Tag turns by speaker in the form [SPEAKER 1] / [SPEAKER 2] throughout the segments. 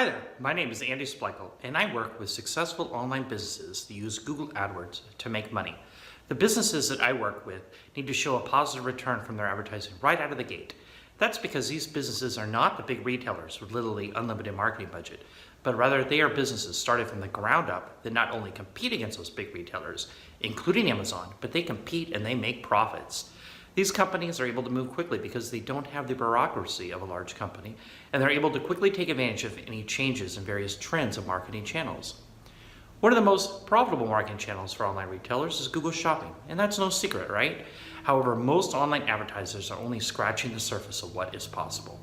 [SPEAKER 1] Hi there, my name is Andy Splichal, and I work with successful online businesses that use Google AdWords to make money. The businesses that I work with need to show a positive return from their advertising right out of the gate. That's because these businesses are not the big retailers with literally unlimited marketing budget, but rather they are businesses started from the ground up that not only compete against those big retailers, including Amazon, but they compete and they make profits. These companies are able to move quickly because they don't have the bureaucracy of a large company, and they're able to quickly take advantage of any changes in various trends of marketing channels. One of the most profitable marketing channels for online retailers is Google Shopping, and that's no secret, right? However, most online advertisers are only scratching the surface of what is possible.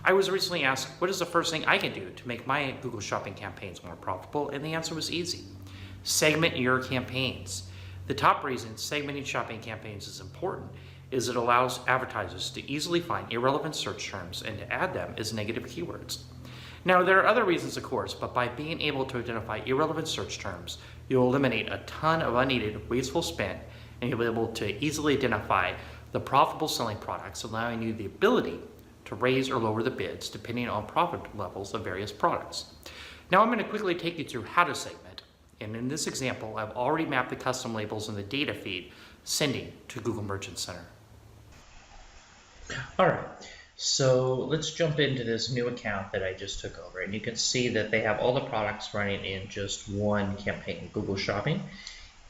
[SPEAKER 1] I was recently asked, what is the first thing I can do to make my Google Shopping campaigns more profitable? And the answer was easy. Segment your campaigns. The top reason segmenting shopping campaigns is important is it allows advertisers to easily find irrelevant search terms and to add them as negative keywords. Now, there are other reasons, of course, but by being able to identify irrelevant search terms, you'll eliminate a ton of unneeded, wasteful spend, and you'll be able to easily identify the profitable selling products, allowing you the ability to raise or lower the bids depending on profit levels of various products. Now, I'm going to quickly take you through how to segment. And in this example, I've already mapped the custom labels in the data feed sending to Google Merchant Center.
[SPEAKER 2] All right, so let's jump into this new account that I just took over, and you can see that they have all the products running in just one campaign, Google Shopping,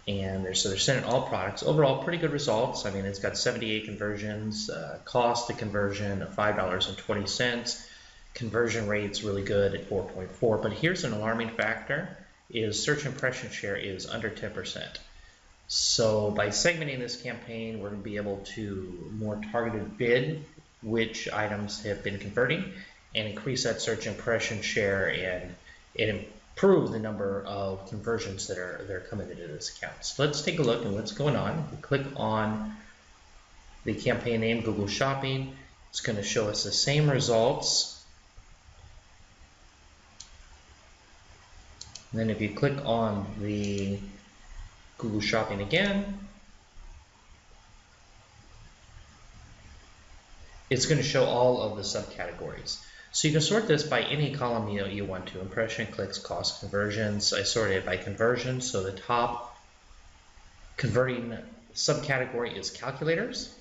[SPEAKER 2] and they're sending all products. Overall, pretty good results. I mean, it's got 78 conversions, cost to conversion of $5.20. Conversion rate's really good at 4.4, but here's an alarming factor, is search impression share is under 10%. So by segmenting this campaign, we're going to be able to more targeted bid which items have been converting and increase that search impression share and improve the number of conversions that are coming into this account. So let's take a look at what's going on. We click on the campaign name, Google Shopping. It's going to show us the same results. And then if you click on the Google Shopping again, it's going to show all of the subcategories. So you can sort this by any column you want to, impression, clicks, cost, conversions. I sorted it by conversion, so the top converting subcategory is calculators,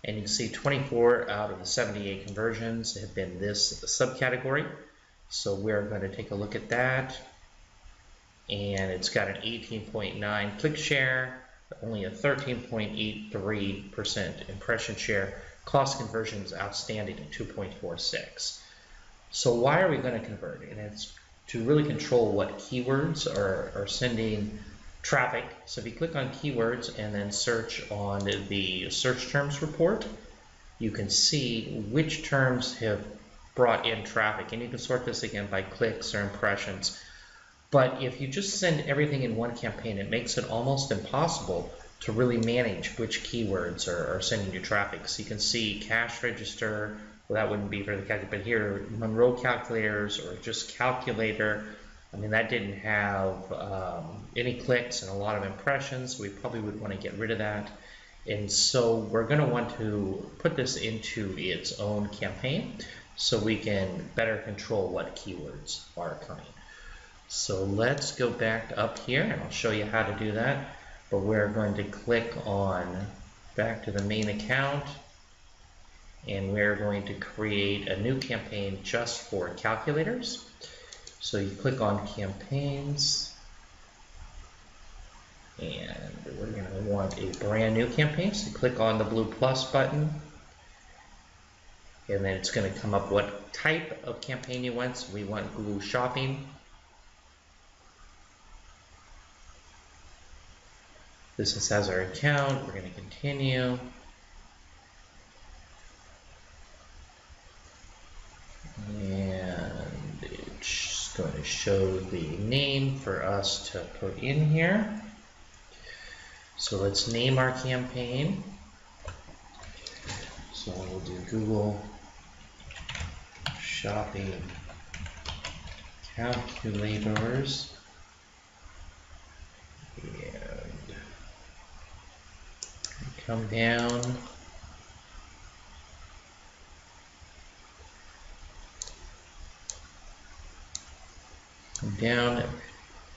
[SPEAKER 2] and you can see 24 out of the 78 conversions have been this subcategory. So we're going to take a look at that. And it's got an 18.9 click share, only a 13.83% impression share. Cost conversion is outstanding at 2.46. So why are we going to convert? And it's to really control what keywords are sending traffic. So if you click on keywords and then search on the search terms report, you can see which terms have brought in traffic. And you can sort this again by clicks or impressions. But if you just send everything in one campaign, it makes it almost impossible to really manage which keywords are sending you traffic. So you can see cash register, well, that wouldn't be for the calculator, but here, Monroe calculators or just calculator, I mean, that didn't have any clicks and a lot of impressions. We probably would want to get rid of that. And so we're going to want to put this into its own campaign so we can better control what keywords are coming. So let's go back up here and I'll show you how to do that. But we're going to click on back to the main account and we're going to create a new campaign just for calculators. So you click on campaigns and we're going to want a brand new campaign. So click on the blue plus button and then it's going to come up what type of campaign you want. So we want Google Shopping. This has our account. We're going to continue. And it's going to show the name for us to put in here. So let's name our campaign. So we'll do Google Shopping Calculators. And come down down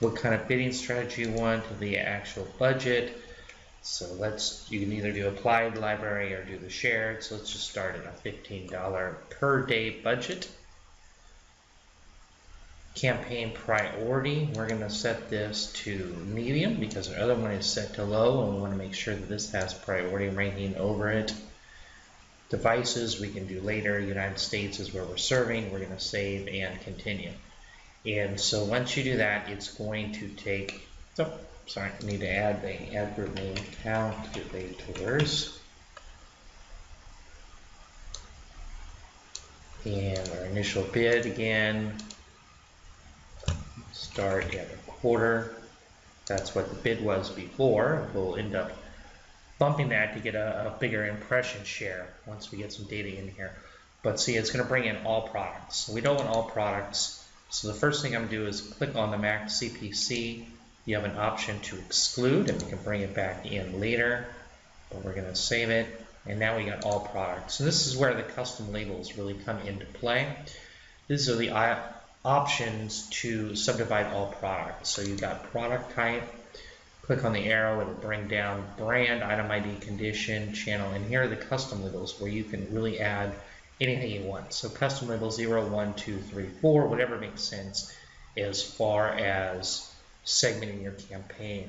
[SPEAKER 2] what kind of bidding strategy you want, the actual budget. So you can either do applied library or do the shared. So let's just start at a $15 per day budget. Campaign priority, we're going to set this to medium because our other one is set to low, and we want to make sure that this has priority ranking over it. Devices we can do later. United States is where we're serving. We're going to save and continue. And so once you do that, it's going to take, oh, sorry, I need to add the ad group name calculators. And our initial bid again, start at a quarter. That's what the bid was before. We'll end up bumping that to get a bigger impression share once we get some data in here. But see, it's going to bring in all products. So we don't want all products. So the first thing I'm going to do is click on the max CPC. You have an option to exclude, and we can bring it back in later. But we're going to save it. And now we got all products. So this is where the custom labels really come into play. These are the options to subdivide all products. So you got product type. Click on the arrow, it'll bring down brand, item ID, condition, channel, and here are the custom labels where you can really add anything you want. So custom label 0, 1, 2, 3, 4, whatever makes sense as far as segmenting your campaign.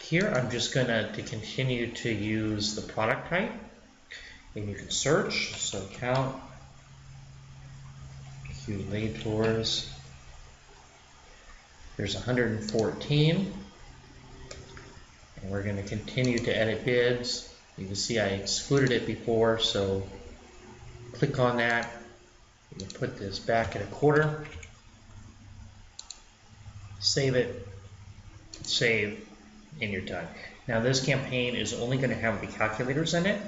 [SPEAKER 2] Here I'm just going to continue to use the product type, and you can search. So calculators. There's 114. And we're going to continue to edit bids. You can see I excluded it before, so click on that. You can put this back at a quarter. Save it, save, and you're done. Now this campaign is only going to have the calculators in it,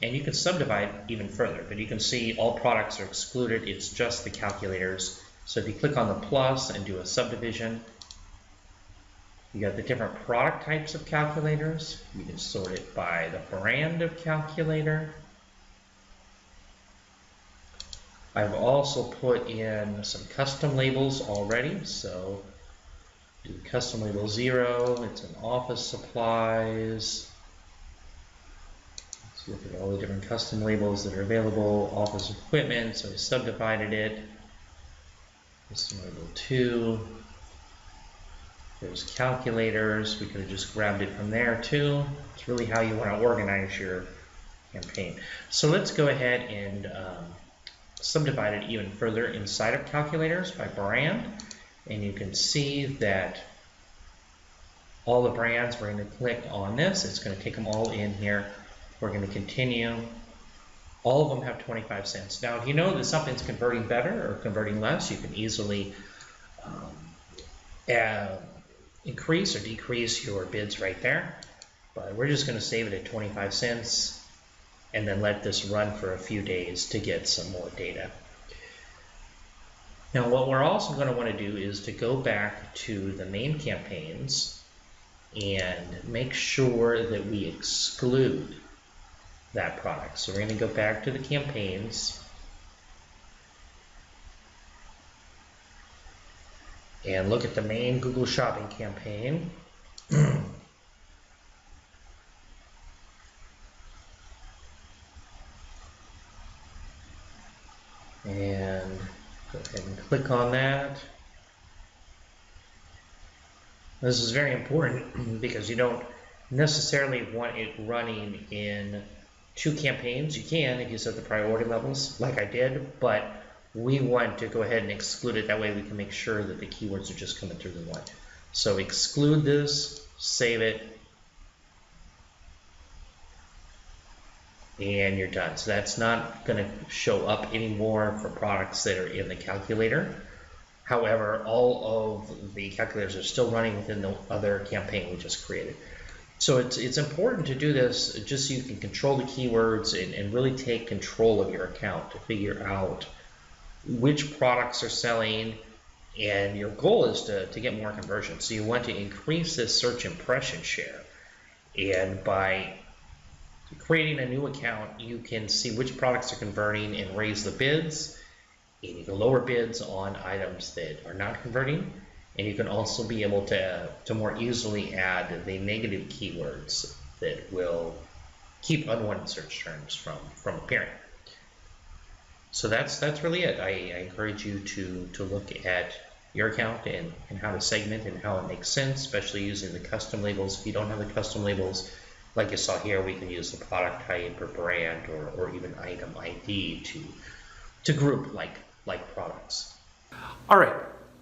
[SPEAKER 2] and you can subdivide even further, but you can see all products are excluded. It's just the calculators. So if you click on the plus and do a subdivision, you got the different product types of calculators. You can sort it by the brand of calculator. I've also put in some custom labels already. So do custom label 0, it's in office supplies. Let's look at all the different custom labels that are available. Office equipment, so I subdivided it. Custom label 2. There's calculators. We could have just grabbed it from there too. It's really how you want to organize your campaign. So let's go ahead and subdivide it even further inside of calculators by brand. And you can see that all the brands, we're going to click on this. It's going to take them all in here. We're going to continue. All of them have 25 cents. Now, if you know that something's converting better or converting less, you can easily increase or decrease your bids right there, but we're just going to save it at 25 cents and then let this run for a few days to get some more data. Now what we're also going to want to do is to go back to the main campaigns and make sure that we exclude that product. So we're going to go back to the campaigns and look at the main Google Shopping campaign. And go ahead and click on that. This is very important because you don't necessarily want it running in 2 campaigns. You can if you set the priority levels like I did, but we want to go ahead and exclude it. That way we can make sure that the keywords are just coming through the one. So exclude this, save it, and you're done. So that's not going to show up anymore for products that are in the calculator. However, all of the calculators are still running within the other campaign we just created. So it's important to do this just so you can control the keywords and really take control of your account to figure out which products are selling, and your goal is to get more conversion. So you want to increase this search impression share, and by creating a new account you can see which products are converting and raise the bids, and you can lower bids on items that are not converting, And you can also be able to more easily add the negative keywords that will keep unwanted search terms from appearing. So that's really it. I encourage you to look at your account and how to segment and how it makes sense, especially using the custom labels. If you don't have the custom labels, like you saw here, we can use the product type or brand or even item ID to group like products.
[SPEAKER 1] All right,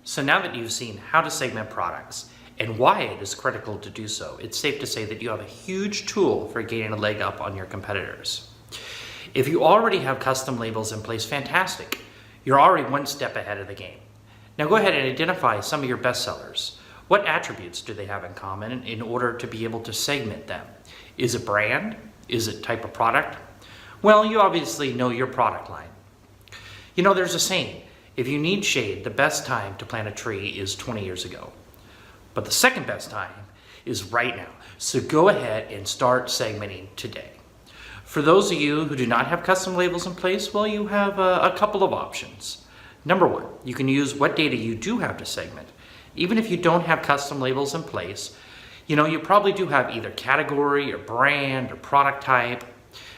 [SPEAKER 1] so now that you've seen how to segment products and why it is critical to do so, it's safe to say that you have a huge tool for gaining a leg up on your competitors. If you already have custom labels in place, fantastic. You're already one step ahead of the game. Now go ahead and identify some of your best sellers. What attributes do they have in common in order to be able to segment them? Is it brand? Is it type of product? Well, you obviously know your product line. You know, there's a saying, if you need shade, the best time to plant a tree is 20 years ago. But the second best time is right now. So go ahead and start segmenting today. For those of you who do not have custom labels in place, well, you have a couple of options. Number one, you can use what data you do have to segment. Even if you don't have custom labels in place, you know, you probably do have either category or brand or product type.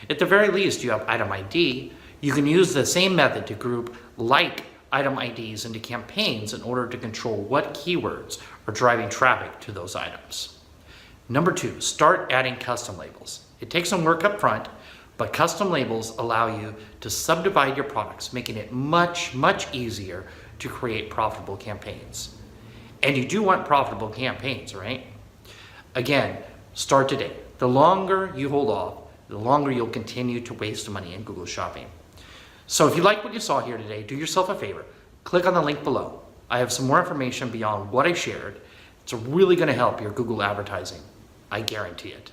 [SPEAKER 1] At the very least, you have item ID. You can use the same method to group like item IDs into campaigns in order to control what keywords are driving traffic to those items. Number two, start adding custom labels. It takes some work up front, but custom labels allow you to subdivide your products, making it much, much easier to create profitable campaigns. And you do want profitable campaigns, right? Again, start today. The longer you hold off, the longer you'll continue to waste money in Google Shopping. So if you like what you saw here today, do yourself a favor. Click on the link below. I have some more information beyond what I shared. It's really going to help your Google advertising. I guarantee it.